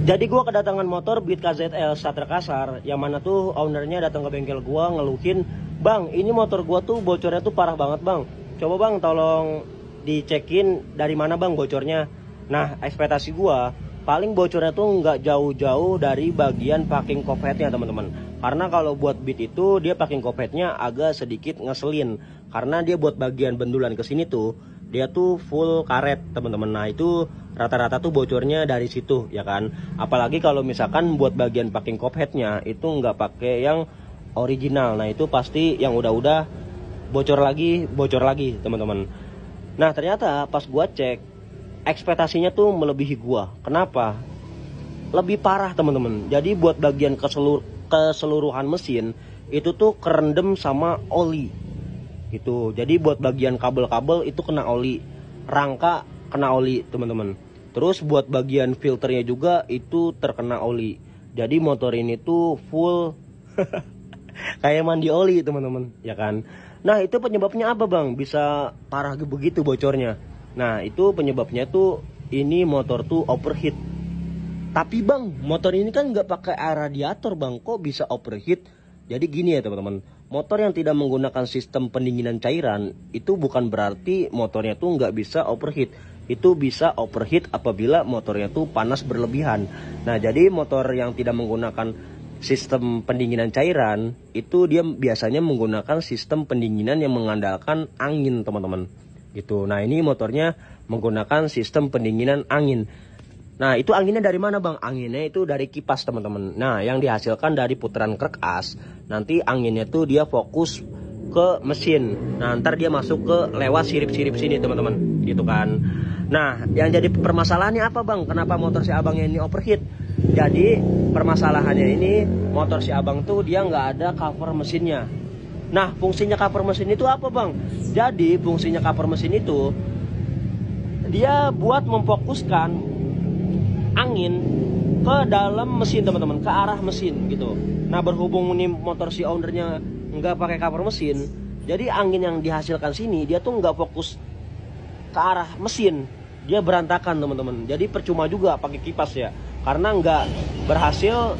Jadi gua kedatangan motor Beat KZL starter kasar, yang mana tuh ownernya datang ke bengkel gua ngeluhin, "Bang, ini motor gua tuh bocornya tuh parah banget, Bang. Coba Bang tolong dicekin dari mana Bang bocornya." Nah, ekspektasi gua paling bocornya tuh nggak jauh-jauh dari bagian packing covernya, teman-teman. Karena kalau buat Beat itu dia packing covernya agak sedikit ngeselin, karena dia buat bagian bendulan ke sini tuh dia tuh full karet, teman-teman. Nah, itu rata-rata tuh bocornya dari situ ya kan. Apalagi kalau misalkan buat bagian packing covernya itu nggak pakai yang original. Nah, itu pasti yang udah bocor lagi teman-teman. Nah, ternyata pas gua cek ekspektasinya tuh melebihi gua. Kenapa? Lebih parah, teman-teman. Jadi buat bagian keseluruhan mesin itu tuh kerendam sama oli gitu. Jadi buat bagian kabel-kabel itu kena oli, rangka kena oli, teman-teman. Terus buat bagian filternya juga itu terkena oli. Jadi motor ini tuh full kayak mandi oli, teman-teman, ya kan. Nah, itu penyebabnya apa, Bang? Bisa parah begitu bocornya. Nah, itu penyebabnya tuh ini motor tuh overheat. Tapi Bang, motor ini kan nggak pakai air radiator, Bang. Kok bisa overheat? Jadi gini ya teman-teman, motor yang tidak menggunakan sistem pendinginan cairan itu bukan berarti motornya tuh nggak bisa overheat. Itu bisa overheat apabila motornya tuh panas berlebihan. Nah, jadi motor yang tidak menggunakan sistem pendinginan cairan itu dia biasanya menggunakan sistem pendinginan yang mengandalkan angin, teman-teman. Gitu. Nah, ini motornya menggunakan sistem pendinginan angin. Nah, itu anginnya dari mana, Bang? Anginnya itu dari kipas, teman-teman. Nah, yang dihasilkan dari putaran krek as, nanti anginnya tuh dia fokus ke mesin. Nah, ntar dia masuk ke lewat sirip-sirip sini, teman-teman. Gitu kan. Nah, yang jadi permasalahannya apa, Bang? Kenapa motor si abangnya ini overheat? Jadi, permasalahannya ini motor si abang tuh dia nggak ada cover mesinnya. Nah, fungsinya cover mesin itu apa, Bang? Jadi, fungsinya cover mesin itu dia buat memfokuskan angin ke dalam mesin, teman-teman, ke arah mesin gitu. Nah, berhubung ini motor si ownernya nggak pakai cover mesin, jadi angin yang dihasilkan sini dia tuh nggak fokus ke arah mesin, dia berantakan, teman-teman. Jadi percuma juga pakai kipas ya, karena nggak berhasil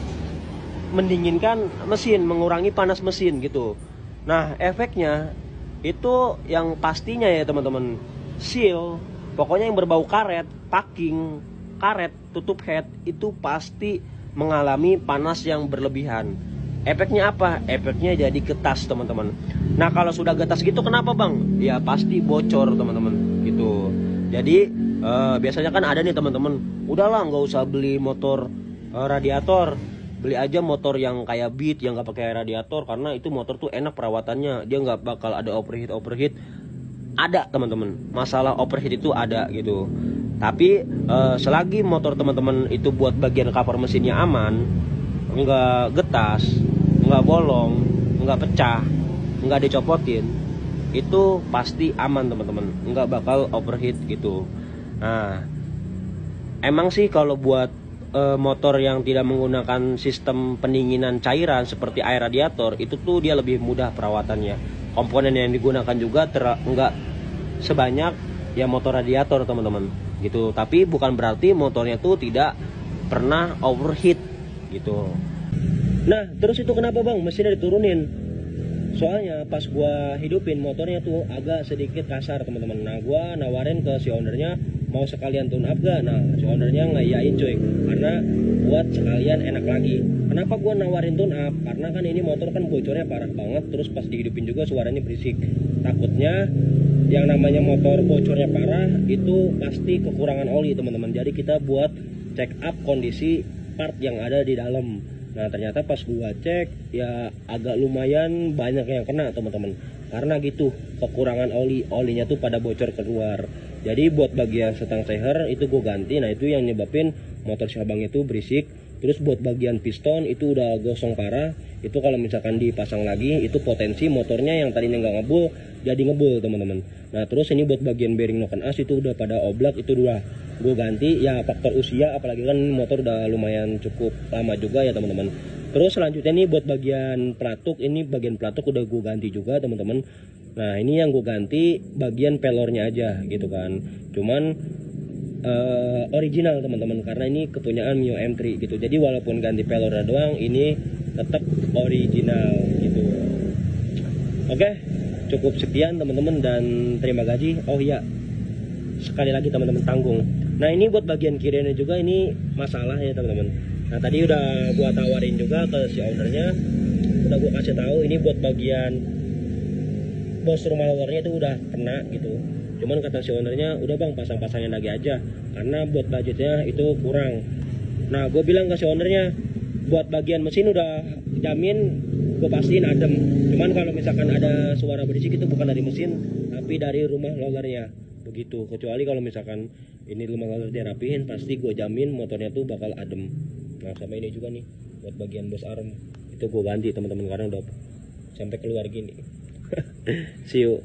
mendinginkan mesin, mengurangi panas mesin gitu. Nah, efeknya itu yang pastinya ya teman-teman, seal, pokoknya yang berbau karet, packing karet, tutup head itu pasti mengalami panas yang berlebihan. Efeknya apa? Efeknya jadi getas, teman-teman. Nah, kalau sudah getas gitu kenapa, Bang? Ya pasti bocor, teman-teman, gitu. Jadi biasanya kan ada nih teman-teman, udahlah nggak usah beli motor radiator, beli aja motor yang kayak Beat yang nggak pakai radiator, karena itu motor tuh enak perawatannya, dia nggak bakal ada overheat. Ada, teman-teman, masalah overheat itu ada gitu. Tapi selagi motor teman-teman itu buat bagian cover mesinnya aman, nggak getas, nggak bolong, nggak pecah, nggak dicopotin, itu pasti aman, teman-teman, nggak bakal overheat gitu. Nah, emang sih kalau buat motor yang tidak menggunakan sistem pendinginan cairan seperti air radiator itu tuh dia lebih mudah perawatannya. Komponen yang digunakan juga nggak sebanyak ya motor radiator, teman-teman, gitu. Tapi bukan berarti motornya tuh tidak pernah overheat gitu. Nah, terus itu kenapa, Bang, mesinnya diturunin? Soalnya pas gua hidupin motornya tuh agak sedikit kasar, teman-teman. Nah, gua nawarin ke si ownernya, mau sekalian tune up gak? Nah, si ownernya ngayain, cuy, karena buat sekalian enak lagi. Kenapa gua nawarin tune up? Karena kan ini motor kan bocornya parah banget, terus pas dihidupin juga suaranya berisik. Takutnya yang namanya motor bocornya parah itu pasti kekurangan oli, teman-teman. Jadi kita buat check up kondisi part yang ada di dalam. Nah, ternyata pas gua cek ya agak lumayan banyak yang kena, teman-teman. Karena gitu, kekurangan olinya tuh pada bocor keluar. Jadi buat bagian setang seher itu gua ganti. Nah, itu yang nyebabin motor si abang itu berisik. Terus buat bagian piston itu udah gosong parah. Itu kalau misalkan dipasang lagi itu potensi motornya yang tadinya nggak ngebul jadi ngebul, teman-teman. Nah, terus ini buat bagian bearing noken as itu udah pada oblak, itu udah gue ganti. Ya faktor usia, apalagi kan motor udah lumayan cukup lama juga ya, teman-teman. Terus selanjutnya nih buat bagian pelatuk, ini bagian pelatuk udah gue ganti juga, teman-teman. Nah, ini yang gue ganti bagian pelornya aja gitu kan. Cuman original teman-teman, karena ini kepunyaan Mio M3 gitu. Jadi walaupun ganti pelornya doang, ini tetap original gitu. Oke, cukup sekian teman-teman dan terima kasih. Oh iya, sekali lagi teman-teman tanggung. Nah ini buat bagian kirinya juga ini masalah ya teman-teman. Nah tadi udah gua tawarin juga ke si ownernya, udah gua kasih tahu ini buat bagian bos rumah lowernya itu udah kena gitu. Cuman kata si ownernya, udah bang pasang-pasangin lagi aja, karena buat budgetnya itu kurang. Nah gue bilang ke si ownernya, buat bagian mesin udah jamin gue pastiin adem. Cuman kalau misalkan ada suara berisik itu bukan dari mesin, tapi dari rumah lolernya begitu. Kecuali kalau misalkan ini rumah loler dia rapihin, pasti gue jamin motornya tuh bakal adem. Nah sama ini juga nih, buat bagian bos arm itu gue ganti teman-teman, karena udah sampai keluar gini. See you.